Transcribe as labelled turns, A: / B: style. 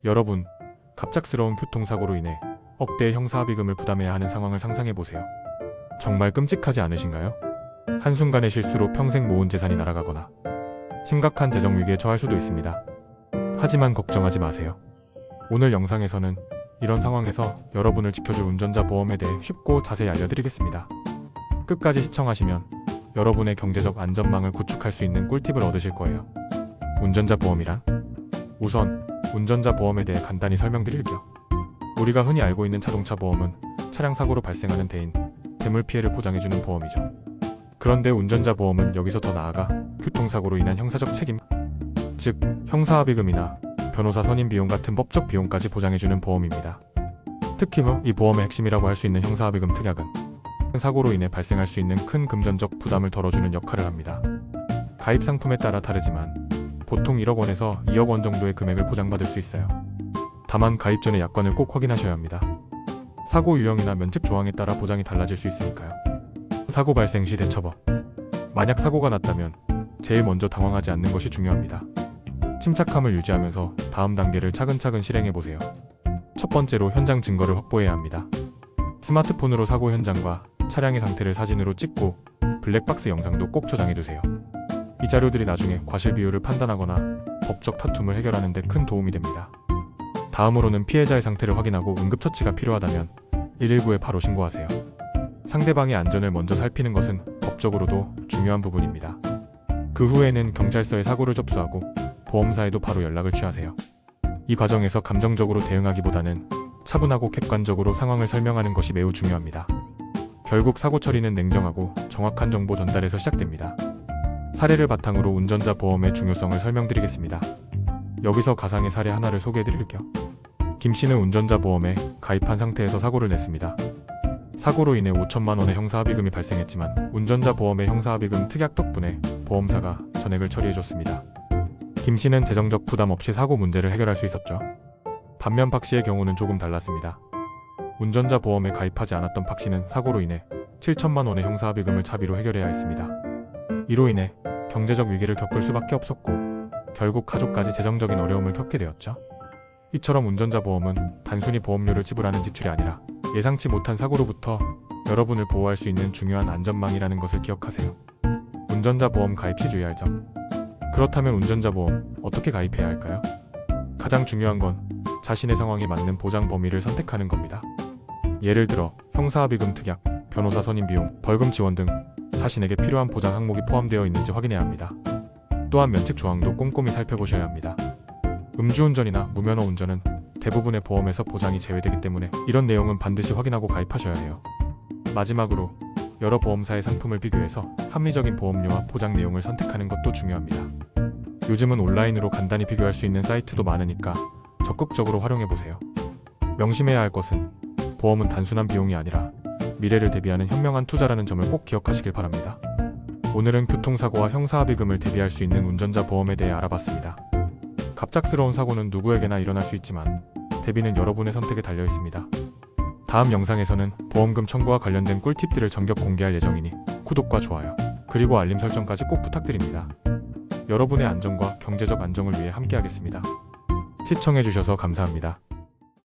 A: 여러분, 갑작스러운 교통사고로 인해 억대의 형사합의금을 부담해야 하는 상황을 상상해보세요. 정말 끔찍하지 않으신가요? 한순간의 실수로 평생 모은 재산이 날아가거나 심각한 재정 위기에 처할 수도 있습니다. 하지만 걱정하지 마세요. 오늘 영상에서는 이런 상황에서 여러분을 지켜줄 운전자 보험에 대해 쉽고 자세히 알려드리겠습니다. 끝까지 시청하시면 여러분의 경제적 안전망을 구축할 수 있는 꿀팁을 얻으실 거예요. 운전자 보험이란? 우선 운전자 보험에 대해 간단히 설명드릴게요. 우리가 흔히 알고 있는 자동차 보험은 차량 사고로 발생하는 대인, 재물 피해를 보장해주는 보험이죠. 그런데 운전자 보험은 여기서 더 나아가 교통사고로 인한 형사적 책임, 즉 형사합의금이나 변호사 선임 비용 같은 법적 비용까지 보장해주는 보험입니다. 특히 이 보험의 핵심이라고 할 수 있는 형사합의금 특약은 사고로 인해 발생할 수 있는 큰 금전적 부담을 덜어주는 역할을 합니다. 가입 상품에 따라 다르지만 보통 1억 원에서 2억 원 정도의 금액을 보장받을 수 있어요. 다만 가입 전에 약관을 꼭 확인하셔야 합니다. 사고 유형이나 면책 조항에 따라 보장이 달라질 수 있으니까요. 사고 발생 시 대처법. 만약 사고가 났다면 제일 먼저 당황하지 않는 것이 중요합니다. 침착함을 유지하면서 다음 단계를 차근차근 실행해보세요. 첫 번째로 현장 증거를 확보해야 합니다. 스마트폰으로 사고 현장과 차량의 상태를 사진으로 찍고 블랙박스 영상도 꼭 저장해두세요. 이 자료들이 나중에 과실 비율을 판단하거나 법적 다툼을 해결하는 데 큰 도움이 됩니다. 다음으로는 피해자의 상태를 확인하고 응급처치가 필요하다면 119에 바로 신고하세요. 상대방의 안전을 먼저 살피는 것은 법적으로도 중요한 부분입니다. 그 후에는 경찰서에 사고를 접수하고 보험사에도 바로 연락을 취하세요. 이 과정에서 감정적으로 대응하기보다는 차분하고 객관적으로 상황을 설명하는 것이 매우 중요합니다. 결국 사고 처리는 냉정하고 정확한 정보 전달에서 시작됩니다. 사례를 바탕으로 운전자 보험의 중요성을 설명드리겠습니다. 여기서 가상의 사례 하나를 소개해드릴게요. 김 씨는 운전자 보험에 가입한 상태에서 사고를 냈습니다. 사고로 인해 5천만 원의 형사합의금이 발생했지만 운전자 보험의 형사합의금 특약 덕분에 보험사가 전액을 처리해줬습니다. 김 씨는 재정적 부담 없이 사고 문제를 해결할 수 있었죠. 반면 박 씨의 경우는 조금 달랐습니다. 운전자 보험에 가입하지 않았던 박 씨는 사고로 인해 7천만 원의 형사합의금을 차비로 해결해야 했습니다. 이로 인해 경제적 위기를 겪을 수밖에 없었고 결국 가족까지 재정적인 어려움을 겪게 되었죠. 이처럼 운전자 보험은 단순히 보험료를 지불하는 지출이 아니라 예상치 못한 사고로부터 여러분을 보호할 수 있는 중요한 안전망이라는 것을 기억하세요. 운전자 보험 가입 시 주의할 점. 그렇다면 운전자 보험 어떻게 가입해야 할까요? 가장 중요한 건 자신의 상황에 맞는 보장 범위를 선택하는 겁니다. 예를 들어 형사합의금 특약, 변호사 선임 비용, 벌금 지원 등 자신에게 필요한 보장 항목이 포함되어 있는지 확인해야 합니다. 또한 면책 조항도 꼼꼼히 살펴보셔야 합니다. 음주운전이나 무면허 운전은 대부분의 보험에서 보장이 제외되기 때문에 이런 내용은 반드시 확인하고 가입하셔야 해요. 마지막으로 여러 보험사의 상품을 비교해서 합리적인 보험료와 보장 내용을 선택하는 것도 중요합니다. 요즘은 온라인으로 간단히 비교할 수 있는 사이트도 많으니까 적극적으로 활용해보세요. 명심해야 할 것은 보험은 단순한 비용이 아니라 미래를 대비하는 현명한 투자라는 점을 꼭 기억하시길 바랍니다. 오늘은 교통사고와 형사합의금을 대비할 수 있는 운전자 보험에 대해 알아봤습니다. 갑작스러운 사고는 누구에게나 일어날 수 있지만 대비는 여러분의 선택에 달려 있습니다. 다음 영상에서는 보험금 청구와 관련된 꿀팁들을 전격 공개할 예정이니 구독과 좋아요, 그리고 알림 설정까지 꼭 부탁드립니다. 여러분의 안전과 경제적 안정을 위해 함께하겠습니다. 시청해주셔서 감사합니다.